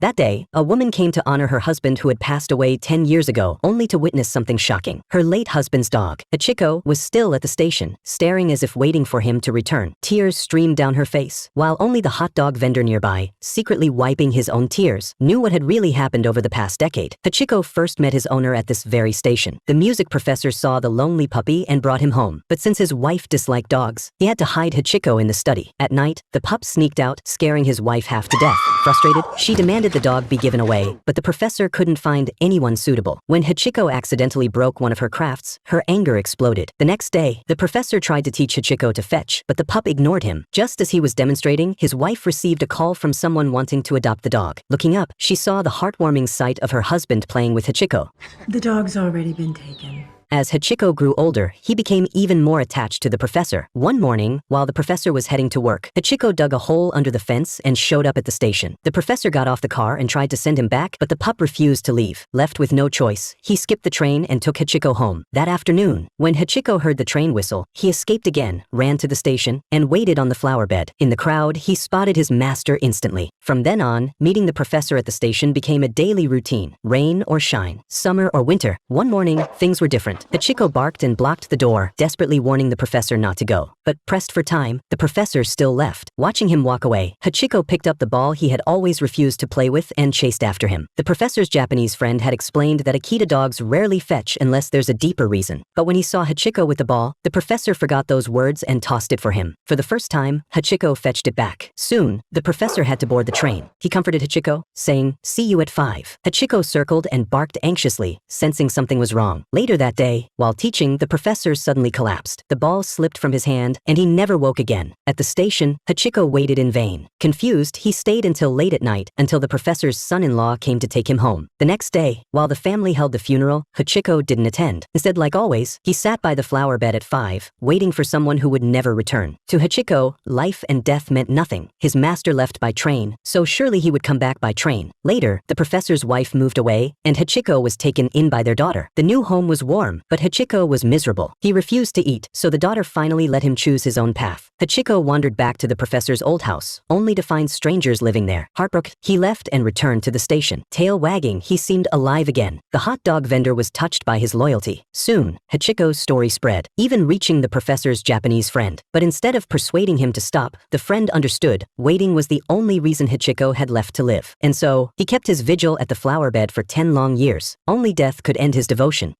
That day, a woman came to honor her husband who had passed away 10 years ago, only to witness something shocking. Her late husband's dog, Hachiko, was still at the station, staring as if waiting for him to return. Tears streamed down her face, while only the hot dog vendor nearby, secretly wiping his own tears, knew what had really happened over the past decade. Hachiko first met his owner at this very station. The music professor saw the lonely puppy and brought him home. But since his wife disliked dogs, he had to hide Hachiko in the study. At night, the pup sneaked out, scaring his wife half to death. Frustrated, she demanded the dog be given away, but the professor couldn't find anyone suitable. When Hachiko accidentally broke one of her crafts, her anger exploded. The next day, the professor tried to teach Hachiko to fetch, but the pup ignored him. Just as he was demonstrating, his wife received a call from someone wanting to adopt the dog. Looking up, she saw the heartwarming sight of her husband playing with Hachiko. The dog's already been taken. As Hachiko grew older, he became even more attached to the professor. One morning, while the professor was heading to work, Hachiko dug a hole under the fence and showed up at the station. The professor got off the car and tried to send him back, but the pup refused to leave. Left with no choice, he skipped the train and took Hachiko home. That afternoon, when Hachiko heard the train whistle, he escaped again, ran to the station, and waited on the flower bed. In the crowd, he spotted his master instantly. From then on, meeting the professor at the station became a daily routine. Rain or shine, summer or winter. One morning, things were different. Hachiko barked and blocked the door, desperately warning the professor not to go. But pressed for time, the professor still left. Watching him walk away, Hachiko picked up the ball he had always refused to play with and chased after him. The professor's Japanese friend had explained that Akita dogs rarely fetch unless there's a deeper reason. But when he saw Hachiko with the ball, the professor forgot those words and tossed it for him. For the first time, Hachiko fetched it back. Soon, the professor had to board the train. He comforted Hachiko, saying, "See you at 5." Hachiko circled and barked anxiously, sensing something was wrong. Later that day, while teaching, the professor suddenly collapsed. The ball slipped from his hand, and he never woke again. At the station, Hachiko waited in vain. Confused, he stayed until late at night, until the professor's son-in-law came to take him home. The next day, while the family held the funeral, Hachiko didn't attend. Instead, like always, he sat by the flower bed at 5, waiting for someone who would never return. To Hachiko, life and death meant nothing. His master left by train, so surely he would come back by train. Later, the professor's wife moved away, and Hachiko was taken in by their daughter. The new home was warm, but Hachiko was miserable. He refused to eat, so the daughter finally let him choose his own path. Hachiko wandered back to the professor's old house, only to find strangers living there. Heartbroken, he left and returned to the station. Tail wagging, he seemed alive again. The hot dog vendor was touched by his loyalty. Soon, Hachiko's story spread, even reaching the professor's Japanese friend. But instead of persuading him to stop, the friend understood waiting was the only reason Hachiko had left to live. And so, he kept his vigil at the flower bed for 10 long years. Only death could end his devotion.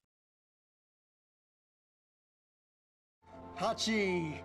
Hachi!